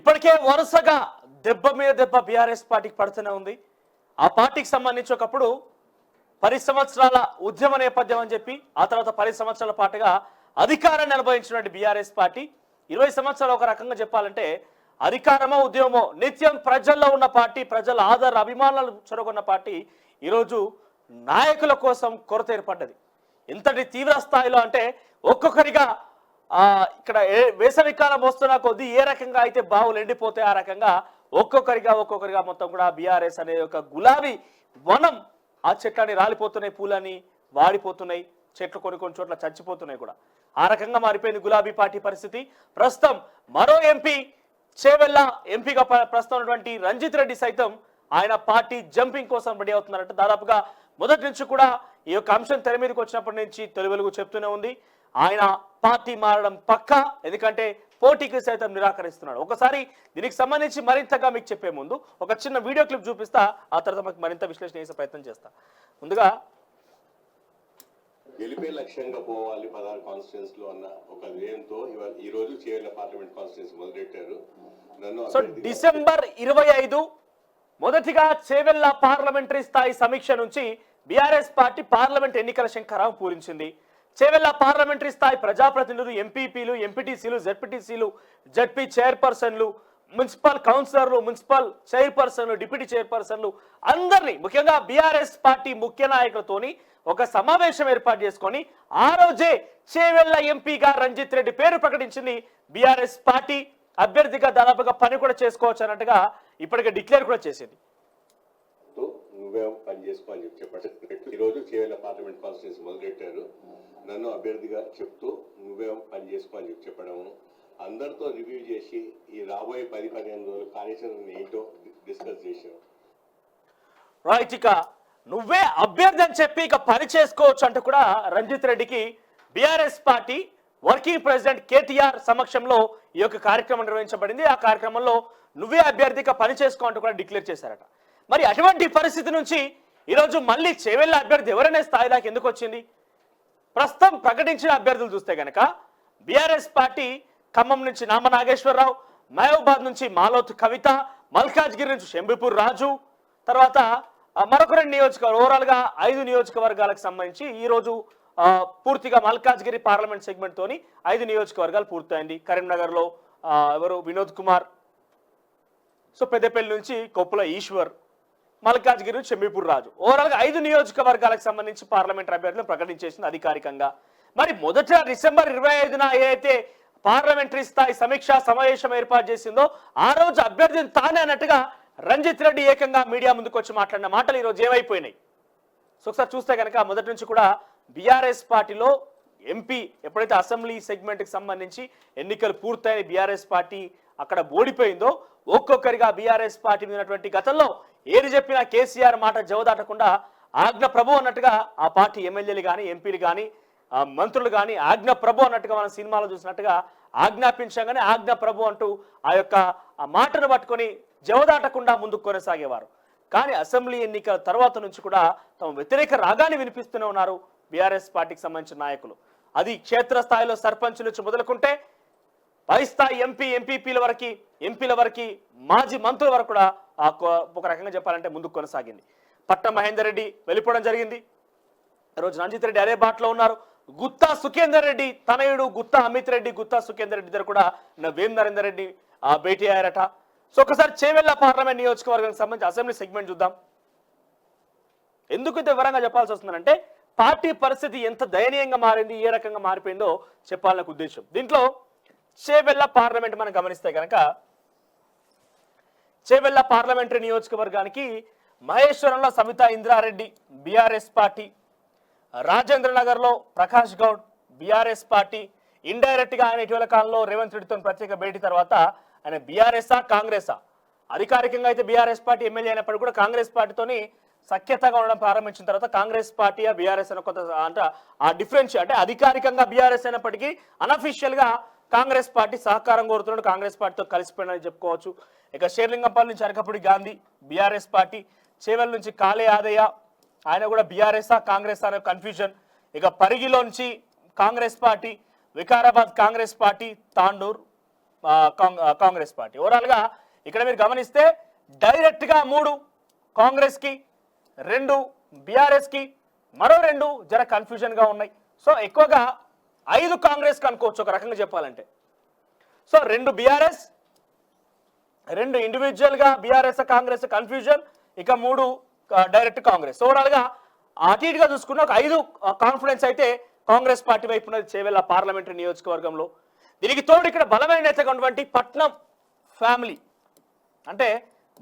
ఇప్పటికే వరుసగా దెబ్బ మీద దెబ్బ బీఆర్ఎస్ పార్టీకి పడుతూనే ఉంది. ఆ పార్టీకి సంబంధించి ఒకప్పుడు 10 సంవత్సరాల ఉద్యమ నేపథ్యం అని చెప్పి ఆ తర్వాత 10 సంవత్సరాల పాటుగా అధికారాన్ని అనుభవించినటువంటి బీఆర్ఎస్ పార్టీ 20 సంవత్సరాలు ఒక రకంగా చెప్పాలంటే అధికారమో ఉద్యమమో నిత్యం ప్రజల్లో ఉన్న పార్టీ, ప్రజల ఆదర అభిమానాలు చొరగొన్న పార్టీ ఈరోజు నాయకుల కోసం కొరత ఏర్పడ్డది. ఇంతటి తీవ్ర స్థాయిలో అంటే ఒక్కొక్కరిగా ఇక్కడ వేసవికాలం వస్తున్న కొద్దీ ఏ రకంగా అయితే బావులు ఎండిపోతే ఆ రకంగా ఒక్కొక్కరిగా మొత్తం కూడా బీఆర్ఎస్ అనే ఒక గులాబీ వనం ఆ చెట్లని రాలిపోతున్నాయి, పూలని వాడిపోతున్నాయి, చెట్లు కొన్ని చోట్ల చచ్చిపోతున్నాయి కూడా. ఆ రకంగా మారిపోయింది గులాబీ పార్టీ పరిస్థితి. ప్రస్తుతం మరో ఎంపీ చేవెళ్ళ ఎంపీగా ప్రస్తుతం ఉన్నటువంటి రంజిత్ రెడ్డి సైతం ఆయన పార్టీ జంపింగ్ కోసం రెడీ అవుతున్నారంట. దాదాపుగా మొదటి నుంచి కూడా ఈ యొక్క అంశం తెర మీదకి వచ్చినప్పటి నుంచి తొలి వెలుగు చెప్తూనే ఉంది ఆయన పార్టీ మారడం పక్కా, ఎందుకంటే పోటీకి సైతం నిరాకరిస్తున్నాడు. ఒకసారి దీనికి సంబంధించి మరింతగా మీకు చెప్పే ముందు ఒక చిన్న వీడియో క్లిప్ చూపిస్తా, ఆ తర్వాత మీకు మరింత విశ్లేషణ చేసే ప్రయత్నం చేస్తా. ముందుగా గెలిపే లక్ష్యంగా పోవాలి 16 కాన్స్టిట్యూన్స్ లో అన్న ఒక ధ్యేయంతో ఈ రోజు చేవెళ్ళ పార్లమెంట్ కాన్స్టిట్యూన్స్ మొదలెట్టారు. సో డిసెంబర్ 25 మొదటిగా చేవెళ్ళ పార్లమెంటరీ స్థాయి సమీక్ష నుంచి బీఆర్ఎస్ పార్టీ పార్లమెంట్ ఎన్నికల శంఖారావం పూరించింది. చేవెళ్ళ పార్లమెంటరీ స్థాయి ప్రజాప్రతినిధులు, ఎంపీపీలు, ఎంపీటీసీలు, జెడ్పీటీసీలు, జెడ్పీ చైర్పర్సన్లు, మున్సిపల్ కౌన్సిలర్లు, మున్సిపల్ చైర్పర్సన్లు, డిప్యూటీ చైర్పర్సన్లు అందరినీ ముఖ్యంగా బీఆర్ఎస్ పార్టీ ముఖ్య నాయకులతోని ఒక సమావేశం ఏర్పాటు చేసుకొని ఆ రోజే చేవెళ్ళ ఎంపీగా రంజిత్ రెడ్డి పేరు ప్రకటించింది. బీఆర్ఎస్ పార్టీ అభ్యర్థిగా దాదాపుగా పని కూడా చేసుకోవచ్చు అన్నట్టుగా ఇప్పటికే డిక్లేర్ కూడా చేసింది. నువ్వే పని చేసుకో అని చెప్పారు. ఈ రోజు చేవెళ్ళ పార్లమెంట్ కాన్స్టిట్యూన్స్ మొదలెట్టారు. నన్ను అభ్యర్థిగా చెప్తూ నువ్వే పని చేసుకో అని చెప్పడము, అందరితో రివ్యూ చేసి ఈ రాబోయే 10-15 రోజులు కార్యాచరణ ఏంటో డిస్కస్ చేశారు. రైట్, ఇక నువ్వే అభ్యర్థి అని చెప్పి ఇక పని చేసుకోవచ్చు అంటూ కూడా రంజిత్ రెడ్డికి BRS party working president KTR సమక్షంలో ఈ యొక్క కార్యక్రమం నిర్వహించబడింది. ఆ కార్యక్రమంలో నువ్వే అభ్యర్థిగా పని చేసుకో అంటూ కూడా డిక్లేర్ చేశారట. మరి అటువంటి పరిస్థితి నుంచి ఈరోజు మళ్ళీ చేవెళ్ళ అభ్యర్థి ఎవరైనా స్థాయి దాకా ఎందుకు వచ్చింది? ప్రస్తుతం ప్రకటించిన అభ్యర్థులు చూస్తే కనుక బీఆర్ఎస్ పార్టీ ఖమ్మం నుంచి నామ నాగేశ్వరరావు, మహబూబాద్ నుంచి మాలోత్ కవిత, మల్కాజ్గిరి నుంచి షంబిపూర్ రాజు, తర్వాత మరొక 2 నియోజకవర్గాలు, ఓవరాల్గా 5 నియోజకవర్గాలకు సంబంధించి ఈరోజు పూర్తిగా మల్కాజ్గిరి పార్లమెంట్ సెగ్మెంట్ తోని 5 నియోజకవర్గాలు పూర్తయింది. కరీంనగర్లో ఎవరు వినోద్ కుమార్, సో పెద్దపల్లి నుంచి కొప్పుల ఈశ్వర్, మల్కాజ్గిరి నుంచి షంబిపూర్ రాజు, ఓవరాల్గా 5 నియోజకవర్గాలకు సంబంధించి పార్లమెంట్ అభ్యర్థులను ప్రకటించేసింది అధికారికంగా. మరి మొదట డిసెంబర్ 25న ఏదైతే పార్లమెంటరీ స్థాయి సమీక్షా సమావేశం ఏర్పాటు చేసిందో ఆ రోజు అభ్యర్థిని తానే అన్నట్టుగా రంజిత్ రెడ్డి ఏకంగా మీడియా ముందుకు వచ్చి మాట్లాడిన మాటలు ఈరోజు ఏమైపోయినాయి? సో ఒకసారి చూస్తే కనుక మొదటి నుంచి కూడా బీఆర్ఎస్ పార్టీలో ఎంపీ ఎప్పుడైతే అసెంబ్లీ సెగ్మెంట్కి సంబంధించి ఎన్నికలు పూర్తయిన బీఆర్ఎస్ పార్టీ అక్కడ ఓడిపోయిందో ఒక్కొక్కరిగా బీఆర్ఎస్ పార్టీ ఉన్నటువంటి గతంలో ఏది చెప్పినా కేసీఆర్ మాట జవదాటకుండా ఆజ్ఞ ప్రభు అన్నట్టుగా ఆ పార్టీ ఎమ్మెల్యేలు కానీ, ఎంపీలు కానీ, మంత్రులు కానీ ఆజ్ఞ ప్రభు అన్నట్టుగా మనం సినిమాలో చూసినట్టుగా ఆజ్ఞాపించగానే ఆజ్ఞ ప్రభు అంటూ ఆ యొక్క ఆ మాటను పట్టుకొని జవదాటకుండా ముందుకు కొనసాగేవారు. కానీ అసెంబ్లీ ఎన్నికల తర్వాత నుంచి కూడా తమ వ్యతిరేక రాగాన్ని వినిపిస్తూనే ఉన్నారు బీఆర్ఎస్ పార్టీకి సంబంధించిన నాయకులు. అది క్షేత్రస్థాయిలో సర్పంచ్ నుంచి మొదలుకుంటే పై స్థాయి ఎంపీల వరకు మాజీ మంత్రుల వరకు కూడా ఒక రకంగా చెప్పాలంటే ముందుకు కొనసాగింది. పట్నం మహేందర్ రెడ్డి వెళ్ళిపోవడం జరిగింది. ఈరోజు రంజిత్ రెడ్డి అదే బాటలో ఉన్నారు. గుత్తా సుఖేందర్ రెడ్డి తనయుడు గుత్తా అమిత్ రెడ్డి, గుత్తా సుఖేందర్ రెడ్డి ఇద్దరు కూడా వేం నరేందర్ రెడ్డి భేటీ అయ్యారట. సో ఒకసారి చేవెళ్ళ పార్లమెంట్ నియోజకవర్గానికి సంబంధించి అసెంబ్లీ సెగ్మెంట్ చూద్దాం. ఎందుకు ఇంత వివరంగా చెప్పాల్సి వస్తుందంటే పార్టీ పరిస్థితి ఎంత దయనీయంగా మారింది, ఏ రకంగా మారిపోయిందో చెప్పాలనే ఉద్దేశం. దీంట్లో చేవెళ్ళ పార్లమెంట్ మనం గమనిస్తే కనుక చేవెళ్ళ పార్లమెంటరీ నియోజకవర్గానికి మహేశ్వరంలో సవితా ఇంద్రారెడ్డి బీఆర్ఎస్ పార్టీ, రాజేంద్రనగర్లో ప్రకాష్ గౌడ్ బీఆర్ఎస్ పార్టీ, ఇండైరెక్ట్ గా ఆయన ఇటీవల కాలంలో రేవంత్ రెడ్డితో ప్రత్యేక భేటీ తర్వాత ఆయన బీఆర్ఎస్ఆ కాంగ్రెసా, అధికారికంగా అయితే బీఆర్ఎస్ పార్టీ ఎమ్మెల్యే అయినప్పటికీ కూడా కాంగ్రెస్ పార్టీతోని సఖ్యతగా ఉండడం ప్రారంభించిన తర్వాత కాంగ్రెస్ పార్టీ బీఆర్ఎస్ అని కొంత అంటే ఆ డిఫరెన్స్ అంటే అధికారికంగా బీఆర్ఎస్ అయినప్పటికీ అనఫిషియల్ గా కాంగ్రెస్ పార్టీ సహకారం కోరుతున్నాడు, కాంగ్రెస్ పార్టీతో కలిసిపోయినని చెప్పుకోవచ్చు. ఇక షేర్లింగంపల్లి నుంచి అరకపూడి గాంధీ బీఆర్ఎస్ పార్టీ, చేవెల్ నుంచి కాళే ఆదయ్య ఆయన కూడా బీఆర్ఎస్ కాంగ్రెస్ అనే కన్ఫ్యూజన్. ఇక పరిగిలో నుంచి Congress party, Vikarabad Congress party, Tandur Congress party. ఓవరాల్గా ఇక్కడ మీరు గమనిస్తే డైరెక్ట్గా 3 కాంగ్రెస్కి, 2 బీఆర్ఎస్కి, మరో 2 జర కన్ఫ్యూజన్గా ఉన్నాయి. సో ఎక్కువగా 5 కాంగ్రెస్కి అనుకోవచ్చు ఒక రకంగా చెప్పాలంటే. సో 2 బీఆర్ఎస్, 2 ఇండివిజువల్గా బీఆర్ఎస్ కాంగ్రెస్ కన్ఫ్యూజన్, ఇక 3 డైరెక్ట్ కాంగ్రెస్. ఓవరాల్గా అటు ఇటుగా చూసుకున్న ఒక 5 కాన్ఫిడెన్స్ అయితే కాంగ్రెస్ పార్టీ వైపు ఉన్నది చేవెళ్ళ పార్లమెంటరీ నియోజకవర్గంలో. దీనికి తోడు ఇక్కడ బలమైన నేతగా ఉన్నటువంటి పట్నం ఫ్యామిలీ, అంటే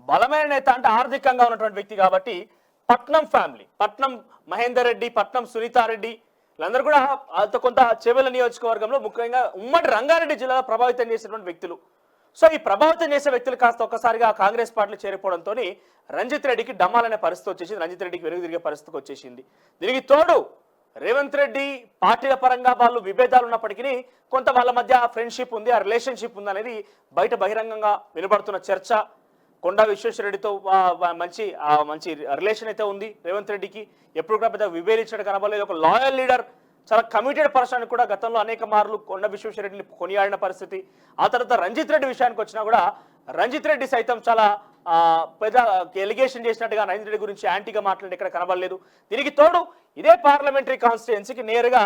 బలమైన నేత అంటే ఆర్థికంగా ఉన్నటువంటి వ్యక్తి కాబట్టి పట్నం ఫ్యామిలీ, పట్నం మహేందర్ రెడ్డి, పట్నం సునీతారెడ్డి వీళ్ళందరూ కూడా కొంత చేవెళ్ళ నియోజకవర్గంలో ముఖ్యంగా ఉమ్మడి రంగారెడ్డి జిల్లాలో ప్రభావితం చేసినటువంటి వ్యక్తులు. సో ఈ ప్రభావితం చేసే వ్యక్తులు కాస్త ఒక్కసారిగా కాంగ్రెస్ పార్టీలో చేరిపోవడంతో రంజిత్ రెడ్డికి డమ్మాలనే పరిస్థితి వచ్చేసింది, రంజిత్ రెడ్డికి వెనుక తిరిగే పరిస్థితికి వచ్చేసింది. దీనికి తోడు రేవంత్ రెడ్డి పార్టీల పరంగా వాళ్ళు విభేదాలు ఉన్నప్పటికీ కొంత వాళ్ళ మధ్య ఫ్రెండ్షిప్ ఉంది, ఆ రిలేషన్షిప్ ఉంది అనేది బయట బహిరంగంగా వినబడుతున్న చర్చ. కొండా విశ్వేశ్వరరెడ్డితో మంచి రిలేషన్ అయితే ఉంది రేవంత్ రెడ్డికి, ఎప్పుడు కూడా పెద్ద విభేదించడం కనబడలేదు. ఒక లాయల్ లీడర్, చాలా కమిటెడ్ పర్సన్ కూడా గతంలో అనేక మార్లు కొండ విశ్వేశ్వరరెడ్డిని కొనియాడిన పరిస్థితి. ఆ తర్వాత రంజిత్ రెడ్డి విషయానికి వచ్చినా కూడా రంజిత్ రెడ్డి సైతం చాలా పెద్ద ఎలిగేషన్ చేసినట్టుగా రంజిత్ రెడ్డి గురించి యాంటీగా మాట్లాడి ఇక్కడ కనబడలేదు. దీనికి తోడు ఇదే పార్లమెంటరీ కాన్స్టిట్యుయెన్సీకి నేరుగా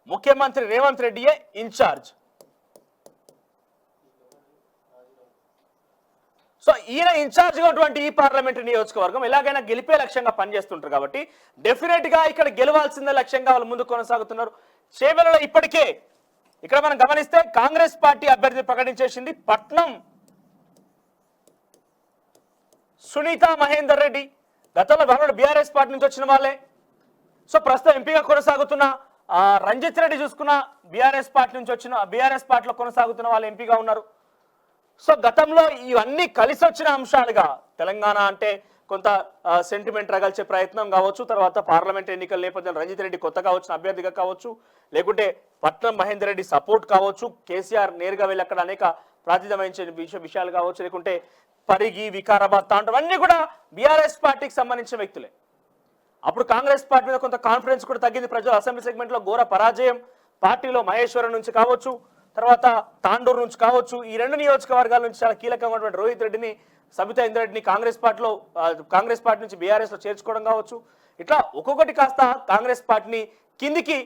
ముఖ్యమంత్రి రేవంత్ రెడ్డియే ఇన్ఛార్జ్. సో ఈయన ఇన్ఛార్జ్గా ఉన్నటువంటి ఈ పార్లమెంటరీ నియోజకవర్గం ఎలాగైనా గెలిపే లక్ష్యంగా పనిచేస్తుంటారు కాబట్టి డెఫినెట్ గా ఇక్కడ గెలవాల్సిందే లక్ష్యంగా వాళ్ళు ముందు కొనసాగుతున్నారు. చేవెళ్ళలో ఇప్పటికే ఇక్కడ మనం గమనిస్తే కాంగ్రెస్ పార్టీ అభ్యర్థి ప్రకటించేసింది పట్నం సునీత మహేందర్ రెడ్డి, గతంలో వాళ్ళు బీఆర్ఎస్ పార్టీ నుంచి వచ్చిన వాళ్ళే. సో ప్రస్తుతం ఎంపీగా కొనసాగుతున్న రంజిత్ రెడ్డి చూసుకున్న బీఆర్ఎస్ పార్టీ నుంచి వచ్చిన బీఆర్ఎస్ పార్టీలో కొనసాగుతున్న వాళ్ళు ఎంపీగా ఉన్నారు. సో గతంలో ఇవన్నీ కలిసి వచ్చిన అంశాలుగా తెలంగాణ అంటే కొంత సెంటిమెంట్ రగల్చే ప్రయత్నం కావచ్చు, తర్వాత పార్లమెంట్ ఎన్నికల నేపథ్యంలో రంజిత్ రెడ్డి కొత్తగా వచ్చిన అభ్యర్థిగా కావచ్చు, లేకుంటే పట్నం మహేందర్ రెడ్డి సపోర్ట్ కావచ్చు, కేసీఆర్ నేరుగా వెళ్ళి అక్కడ అనేక ప్రాతినిధ్యం వహించే విషయాలు కావచ్చు, లేకుంటే పరిగి వికారాబాద్ తాండ్రు అన్నీ కూడా బీఆర్ఎస్ పార్టీకి సంబంధించిన వ్యక్తులే. అప్పుడు కాంగ్రెస్ పార్టీ మీద కొంత కాన్ఫిడెన్స్ కూడా తగ్గింది. ప్రజలు అసెంబ్లీ సెగ్మెంట్లో ఘోర పరాజయం, పార్టీలో మహేశ్వరం నుంచి కావచ్చు, తర్వాత తాండూరు నుంచి కావచ్చు, ఈ 2 నియోజకవర్గాల నుంచి చాలా కీలకమైనటువంటి రోహిత్ రెడ్డిని, సబితా ఇంద్రెడ్డిని కాంగ్రెస్ పార్టీ నుంచి బీఆర్ఎస్ లో చేర్చుకోవడం కావచ్చు, ఇట్లా ఒక్కొక్కటి కాస్త కాంగ్రెస్ పార్టీని కిందికి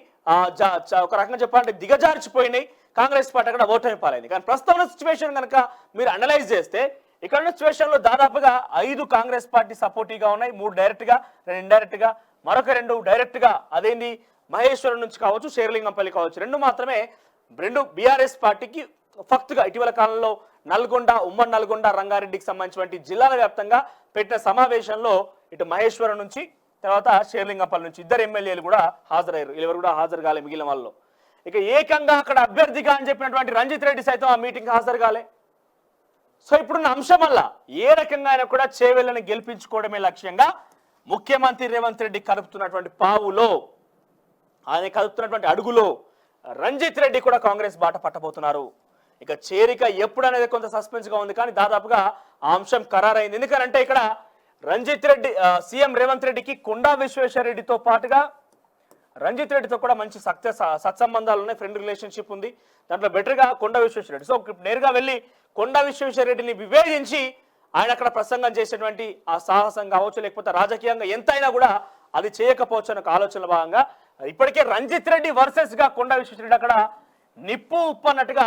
ఒక రకంగా చెప్పాలంటే దిగజార్చిపోయినాయి. కాంగ్రెస్ పార్టీ అక్కడ ఓటమి పాలైంది. కానీ ప్రస్తుతం ఉన్న సిచ్యువేషన్ కనుక మీరు అనలైజ్ చేస్తే ఇక్కడ ఉన్న సిచ్యువేషన్ లో దాదాపుగా 5 కాంగ్రెస్ పార్టీ సపోర్టివ్గా ఉన్నాయి, 3 డైరెక్ట్ గా, 2 ఇండైరెక్ట్ గా, మరొక 2 డైరెక్ట్ గా. అదేంది మహేశ్వరం నుంచి కావచ్చు, శేర్లింగంపల్లి కావచ్చు, 2 మాత్రమే 2 బీఆర్ఎస్ పార్టీకి ఫక్తుగా. ఇటీవల కాలంలో ఉమ్మడి నల్గొండ రంగారెడ్డికి సంబంధించినటువంటి జిల్లాల వ్యాప్తంగా పెట్టిన సమావేశంలో ఇటు మహేశ్వరం నుంచి తర్వాత శేర్లింగంపల్లి నుంచి 2 ఎమ్మెల్యేలు కూడా హాజరయ్యారు. ఎవరు కూడా హాజరు కాలే మిగిలిన వాళ్ళు. ఇక ఏకంగా అక్కడ అభ్యర్థిగా అని చెప్పినటువంటి రంజిత్ రెడ్డి సైతం ఆ మీటింగ్ హాజరు కాలే. సో ఇప్పుడున్న అంశం వల్ల ఏ రకంగా అయినా కూడా చేవెళ్ళని గెలిపించుకోవడమే లక్ష్యంగా ముఖ్యమంత్రి రేవంత్ రెడ్డి కలుపుతున్నటువంటి పావులో, ఆయన కలుపుతున్నటువంటి అడుగులో రంజిత్ రెడ్డి కూడా కాంగ్రెస్ బాట పట్టబోతున్నారు. ఇక చేరిక ఎప్పుడు అనేది కొంత సస్పెన్స్ గా ఉంది, కానీ దాదాపుగా ఆ అంశం ఖరారైంది. ఎందుకంటే ఇక్కడ రంజిత్ రెడ్డి సీఎం రేవంత్ రెడ్డికి కొండా విశ్వేశ్వరరెడ్డితో పాటుగా రంజిత్ రెడ్డితో కూడా మంచి సత్సంబంధాలు ఉన్నాయి, ఫ్రెండ్ రిలేషన్షిప్ ఉంది. దాంట్లో బెటర్గా కొండా విశ్వేశ్వరరెడ్డి. సో నేరుగా వెళ్ళి కొండా విశ్వేశ్వరరెడ్డిని విభేదించి ఆయన అక్కడ ప్రసంగం చేసేటువంటి ఆ సాహసం కావచ్చు, లేకపోతే రాజకీయంగా ఎంతైనా కూడా అది చేయకపోవచ్చు అనే ఆలోచనల భాగంగా ఇప్పటికే రంజిత్ రెడ్డి వర్సెస్ గా కొండా విశ్వేశ్వరరెడ్డి అక్కడ నిప్పు ఉప్పు అన్నట్టుగా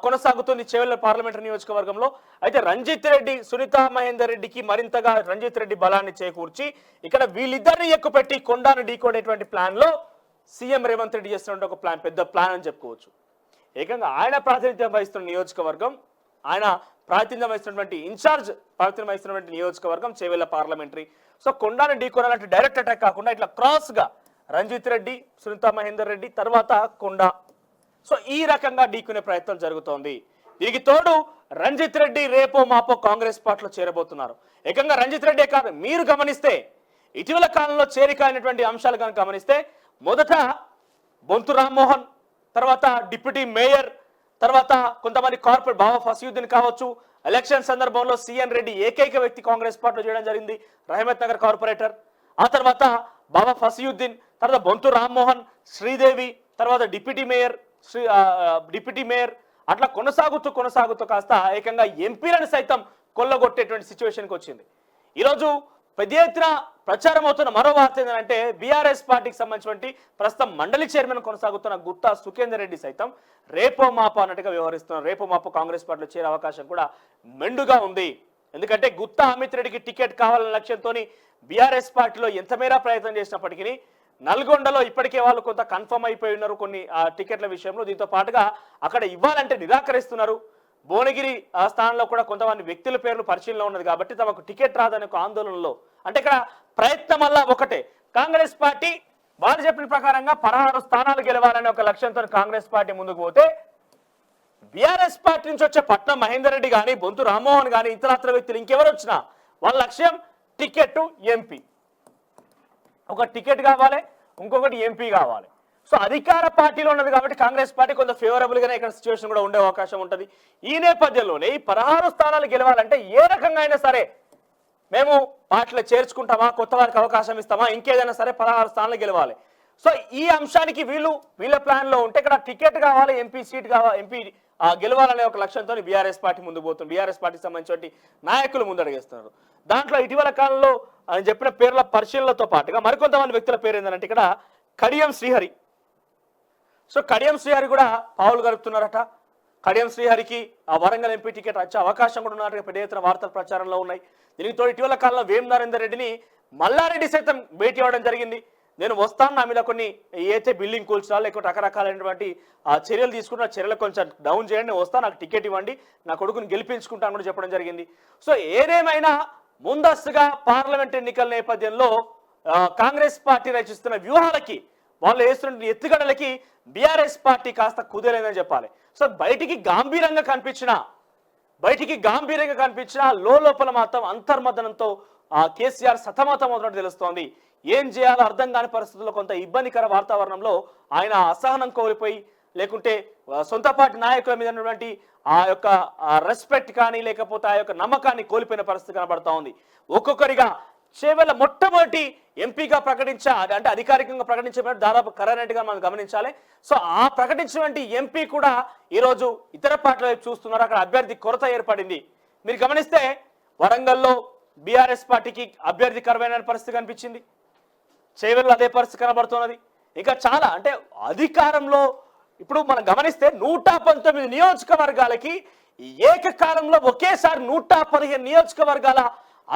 కొనసాగుతుంది చేవెళ్ళ పార్లమెంటరీ నియోజకవర్గంలో. అయితే రంజిత్ రెడ్డి సునీతా మహేందర్ రెడ్డికి మరింతగా రంజిత్ రెడ్డి బలాన్ని చేకూర్చి ఇక్కడ వీళ్ళిద్దరిని ఎక్కుపెట్టి కొండాను ఢీకొనేటువంటి ప్లాన్ లో సీఎం రేవంత్ రెడ్డి చేస్తున్న ఒక ప్లాన్, పెద్ద ప్లాన్ అని చెప్పుకోవచ్చు. ఏకంగా ఆయన ప్రాతినిధ్యం వహిస్తున్న నియోజకవర్గం, ఆయన ప్రాతినిధ్యం వహిస్తున్నటువంటి ఇన్ఛార్జ్ ప్రాతినిధ్యం వహిస్తున్నటువంటి నియోజకవర్గం చేవెళ్ళ పార్లమెంటరీ. సో కొండాను ఢీకొనాలంటే డైరెక్ట్ అటాక్ కాకుండా ఇట్లా క్రాస్ గా రంజిత్ రెడ్డి, సునీతా మహేందర్ రెడ్డి, తర్వాత కొండా. సో ఈ రకంగా ఢీకునే ప్రయత్నం జరుగుతోంది. దీనికి తోడు రంజిత్ రెడ్డి రేపో మాపో కాంగ్రెస్ పార్టీలో చేరబోతున్నారు. ఏకంగా రంజిత్ రెడ్డి కాదు, మీరు గమనిస్తే ఇటీవల కాలంలో చేరిక అయినటువంటి అంశాలు కనుక గమనిస్తే మొదట బొంతు రామ్మోహన్, తర్వాత డిప్యూటీ మేయర్, తర్వాత కొంతమంది కార్పొరేట్ బాబా ఫసీయుద్దీన్ కావచ్చు. ఎలక్షన్ సందర్భంలో సిఎన్ రెడ్డి ఏకైక వ్యక్తి కాంగ్రెస్ పార్టీలో చేయడం జరిగింది, రహమత్ నగర్ కార్పొరేటర్. ఆ తర్వాత బాబా ఫసీయుద్దీన్, తర్వాత బొంతు రామ్మోహన్, శ్రీదేవి, తర్వాత డిప్యూటీ మేయర్, అట్లా కొనసాగుతూ కాస్త ఏకంగా ఎంపీలను సైతం కొల్లగొట్టేటువంటి సిచ్యువేషన్కి వచ్చింది. ఈరోజు పెద్ద ఎత్తున ప్రచారం అవుతున్న మరో వార్త ఏంటంటే బీఆర్ఎస్ పార్టీకి సంబంధించినటువంటి ప్రస్తుతం మండలి చైర్మన్ కొనసాగుతున్న గుత్తా సుఖేందర్ రెడ్డి సైతం రేపో మాపో అన్నట్టుగా వ్యవహరిస్తున్నారు. రేపో మాపో కాంగ్రెస్ పార్టీలో చేరే అవకాశం కూడా మెండుగా ఉంది. ఎందుకంటే గుత్తా అమిత్ రెడ్డికి టికెట్ కావాలన్న లక్ష్యంతో బీఆర్ఎస్ పార్టీలో ఎంత మేర ప్రయత్నం చేసినప్పటికీ నల్గొండలో ఇప్పటికే వాళ్ళు కొంత కన్ఫర్మ్ అయిపోయి ఉన్నారు కొన్ని టికెట్ల విషయంలో. దీంతో పాటుగా అక్కడ ఇవ్వాలంటే నిరాకరిస్తున్నారు. భువనగిరి స్థానంలో కూడా కొంతమంది వ్యక్తుల పేర్లు పరిశీలనలో ఉన్నది కాబట్టి తమకు టికెట్ రాదనే ఒక ఆందోళనలో, అంటే ఇక్కడ ప్రయత్నం వల్ల ఒకటే, కాంగ్రెస్ పార్టీ వాళ్ళు చెప్పిన ప్రకారంగా 16 స్థానాలు గెలవాలనే ఒక లక్ష్యంతో కాంగ్రెస్ పార్టీ ముందుకు పోతే బీఆర్ఎస్ పార్టీ నుంచి వచ్చే పట్నం మహేందర్ రెడ్డి కానీ, బొంతు రామ్మోహన్ కానీ, ఇతరత్ర వ్యక్తులు ఇంకెవరు వచ్చినా వాళ్ళ లక్ష్యం టికెట్ ఎంపీ. ఒక టికెట్ కావాలి, ఇంకొకటి ఎంపీ కావాలి. సో అధికార పార్టీలో ఉన్నది కాబట్టి కాంగ్రెస్ పార్టీ కొంత ఫేవరబుల్ గానే ఇక్కడ సిచ్యువేషన్ కూడా ఉండే అవకాశం ఉంటుంది. ఈ నేపథ్యంలోనే ఈ 16 స్థానాలు గెలవాలంటే ఏ రకంగా అయినా సరే మేము పార్టీలో చేర్చుకుంటామా, కొత్త వారికి అవకాశం ఇస్తామా, ఇంకేదైనా సరే 16 స్థానాలు గెలవాలి. సో ఈ అంశానికి వీళ్ళ ప్లాన్ లో ఉంటే ఇక్కడ టికెట్ కావాలి, ఎంపీ సీట్ కావాలి, ఎంపీ గెలవాలనే ఒక లక్ష్యంతో బీఆర్ఎస్ పార్టీ ముందుకు పోతుంది. బీఆర్ఎస్ పార్టీకి సంబంధించిన నాయకులు ముందడుగేస్తున్నారు. దాంట్లో ఇటీవల కాలంలో ఆయన చెప్పిన పేర్ల పరిశీలనతో పాటుగా మరికొంతమంది వ్యక్తుల పేరు ఏంటంటే ఇక్కడ కడియం శ్రీహరి. సో కడియం శ్రీహరి కూడా పావులు గడుపుతున్నారట. కడియం శ్రీహరికి ఆ వరంగల్ ఎంపీ టికెట్ వచ్చే అవకాశం కూడా ఉన్నట్టుగా పెద్ద ఎత్తున వార్తల ప్రచారంలో ఉన్నాయి. దీనితో ఇటీవల కాలంలో వేం నరేందర్ రెడ్డిని మల్లారెడ్డి సైతం భేటీ అవ్వడం జరిగింది. నేను వస్తాను, నా మీద కొన్ని ఏదైతే బిల్డింగ్ కూల్చా లేకపోతే రకరకాలైనటువంటి చర్యలు తీసుకుంటున్న చర్యలు కొంచెం డౌన్ చేయండి, వస్తాను, నాకు టికెట్ ఇవ్వండి, నా కొడుకుని గెలిపించుకుంటాను కూడా చెప్పడం జరిగింది. సో ఏదేమైనా ముందస్తుగా పార్లమెంట్ ఎన్నికల నేపథ్యంలో కాంగ్రెస్ పార్టీ రచిస్తున్న వ్యూహాలకి, వాళ్ళు వేస్తున్న ఎత్తుగడలకి బీఆర్ఎస్ పార్టీ కాస్త కుదేలేదని చెప్పాలి. సో బయటికి గాంభీర్యంగా కనిపించిన లోపల మాత్రం అంతర్మదనంతో కేసీఆర్ సతమతం అవుతున్నట్టు తెలుస్తోంది. ఏం చేయాలో అర్థం కాని పరిస్థితుల్లో కొంత ఇబ్బందికర వాతావరణంలో ఆయన అసహనం కోల్పోయి, లేకుంటే సొంత పార్టీ నాయకుల మీద ఉన్నటువంటి ఆ యొక్క రెస్పెక్ట్ కానీ లేకపోతే ఆ యొక్క నమ్మకాన్ని కోల్పోయిన పరిస్థితి కనబడతా ఉంది. ఒక్కొక్కరిగా చేవెళ్ళ మొట్టమొదటి ఎంపీగా అంటే అధికారికంగా ప్రకటించే దాదాపు కరారెడ్డిగా మనం గమనించాలి. సో ఆ ప్రకటించినటువంటి ఎంపీ కూడా ఈరోజు ఇతర పార్టీల వైపు చూస్తున్నారు. అక్కడ అభ్యర్థి కొరత ఏర్పడింది. మీరు గమనిస్తే వరంగల్లో బీఆర్ఎస్ పార్టీకి అభ్యర్థి కరువైన పరిస్థితి కనిపించింది. చేవెళ్ళలో అదే పరిస్థితి కనబడుతున్నది. ఇంకా చాలా, అంటే అధికారంలో ఇప్పుడు మనం గమనిస్తే 119 నియోజకవర్గాలకి ఏకకాలంలో ఒకేసారి 115 నియోజకవర్గాల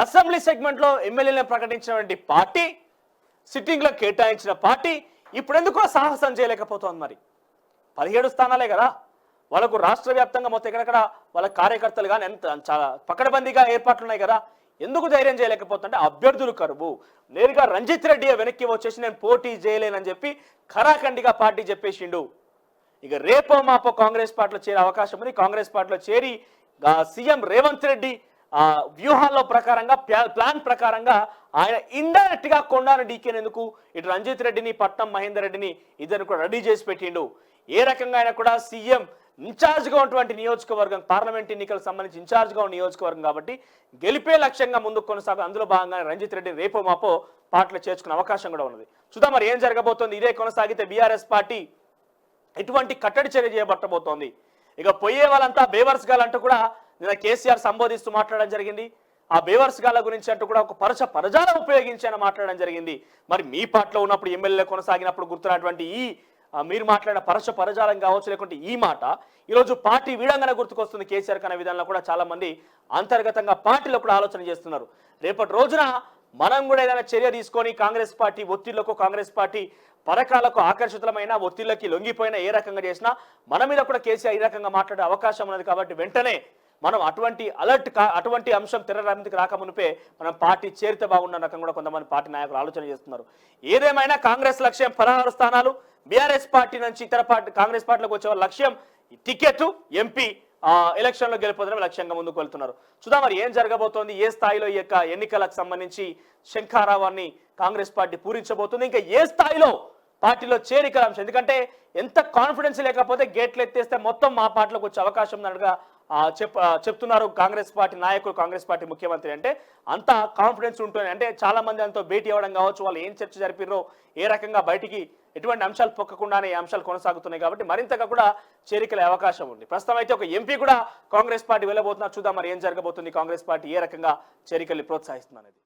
అసెంబ్లీ సెగ్మెంట్ లో ఎమ్మెల్యేలను ప్రకటించినటువంటి పార్టీ, సిట్టింగ్ లో కేటాయించిన పార్టీ ఇప్పుడు ఎందుకో సాహసం చేయలేకపోతుంది. మరి 17 స్థానాలే కదా వాళ్ళకు, రాష్ట్ర వ్యాప్తంగా మొత్తం ఎక్కడెక్కడ వాళ్ళ కార్యకర్తలు కానీ చాలా పకడ్బందీగా ఏర్పాట్లు ఉన్నాయి కదా, ఎందుకు ధైర్యం చేయలేకపోతుంటే అభ్యర్థులు కరువు. నేరుగా రంజిత్ రెడ్డి వెనక్కి వచ్చేసి నేను పోటీ చేయలేనని చెప్పి ఖరాఖండిగా పార్టీ చెప్పేసిండు. ఇక రేపో మాపో కాంగ్రెస్ పార్టీలో చేరే అవకాశం ఉంది. కాంగ్రెస్ పార్టీలో చేరి సీఎం రేవంత్ రెడ్డి వ్యూహాల్లో ప్రకారంగా, ప్లాన్ ప్రకారంగా ఆయన ఇండైరెక్ట్ గా కొండాను డీకేనేందుకు ఇటు రంజిత్ రెడ్డిని, పట్నం మహేందర్ రెడ్డిని ఇద్దరు కూడా రెడీ చేసి పెట్టిండు. ఏ రకంగా అయినా కూడా సీఎం ఇన్ఛార్జ్గా ఉన్నటువంటి నియోజకవర్గం, పార్లమెంట్ ఎన్నికలకు సంబంధించి ఇన్ఛార్జ్గా ఉన్న నియోజకవర్గం కాబట్టి గెలిపే లక్ష్యంగా ముందుకు కొనసాగు. అందులో భాగంగా రంజిత్ రెడ్డి రేపో మాపో పార్టీలో చేర్చుకునే అవకాశం కూడా ఉన్నది. చూద్దాం మరి ఏం జరగబోతోంది. ఇదే కొనసాగితే బీఆర్ఎస్ పార్టీ ఎటువంటి కట్టడి చర్య చేయబట్టబోతోంది. ఇక పోయే వాళ్ళంతా బేవర్స్ గాలంటూ కూడా నిన్న కేసీఆర్ సంబోధిస్తూ మాట్లాడడం జరిగింది. ఆ బేవర్స్ గాల గురించి అంటూ కూడా ఒక పరజాలం ఉపయోగించి ఆయన మాట్లాడడం జరిగింది. మరి మీ పార్టీలో ఉన్నప్పుడు ఎమ్మెల్యే కొనసాగినప్పుడు గుర్తున్నటువంటి మీరు మాట్లాడిన పరజాలం కావచ్చు, లేకుంటే ఈ మాట ఈరోజు పార్టీ వీడంగానే గుర్తుకొస్తుంది కేసీఆర్ అనే విధానంలో కూడా చాలా మంది అంతర్గతంగా పార్టీలో కూడా ఆలోచన చేస్తున్నారు. రేపటి రోజున మనం కూడా ఏదైనా చర్య తీసుకొని కాంగ్రెస్ పార్టీ ఒత్తిళ్లకు, కాంగ్రెస్ పార్టీ పథకాలకు ఆకర్షితులమైన ఒత్తిళ్లకి లొంగిపోయినా, ఏ రకంగా చేసినా మన మీద కూడా కేసీఆర్ ఈ రకంగా మాట్లాడే అవకాశం ఉన్నది. కాబట్టి వెంటనే మనం అటువంటి అంశం తెరరామికి రాకమునిపే మనం పార్టీ చేరితే బాగున్న రకంగా కూడా కొంతమంది పార్టీ నాయకులు ఆలోచన చేస్తున్నారు. ఏదేమైనా కాంగ్రెస్ లక్ష్యం 16 స్థానాలు, బీఆర్ఎస్ పార్టీ నుంచి ఇతర పార్టీ కాంగ్రెస్ పార్టీలోకి వచ్చే లక్ష్యం టికెట్, ఎంపీ ఎలక్షన్ లో గెలుపొందడం లక్ష్యంగా ముందుకు వెళ్తున్నారు. చూద్దాం మరి ఏం జరగబోతోంది, ఏ స్థాయిలో ఈ యొక్క ఎన్నికలకు సంబంధించి శంఖారావాన్ని కాంగ్రెస్ పార్టీ పూరించబోతుంది, ఇంకా ఏ స్థాయిలో పార్టీలో చేరికల అంశం. ఎందుకంటే ఎంత కాన్ఫిడెన్స్ లేకపోతే గేట్లు ఎత్తేస్తే మొత్తం మా పార్టీలోకి వచ్చే అవకాశం ఉన్నట్టుగా చెప్తున్నారు కాంగ్రెస్ పార్టీ నాయకులు, కాంగ్రెస్ పార్టీ ముఖ్యమంత్రి. అంటే అంత కాన్ఫిడెన్స్ ఉంటుంది. అంటే చాలా మంది అంతా భేటీ అవ్వడం కావచ్చు, వాళ్ళు ఏం చర్చ జరిపిర్రో, ఏ రకంగా బయటికి ఎటువంటి అంశాలు పొక్కకుండానే ఈ అంశాలు కొనసాగుతున్నాయి కాబట్టి మరింతగా కూడా చేరికలే అవకాశం ఉంది. ప్రస్తుతం అయితే ఒక ఎంపీ కూడా కాంగ్రెస్ పార్టీ వెళ్ళబోతున్నారు. చూద్దాం మరి ఏం జరగబోతుంది, కాంగ్రెస్ పార్టీ ఏ రకంగా చేరికల్ని ప్రోత్సహిస్తుంది అనేది.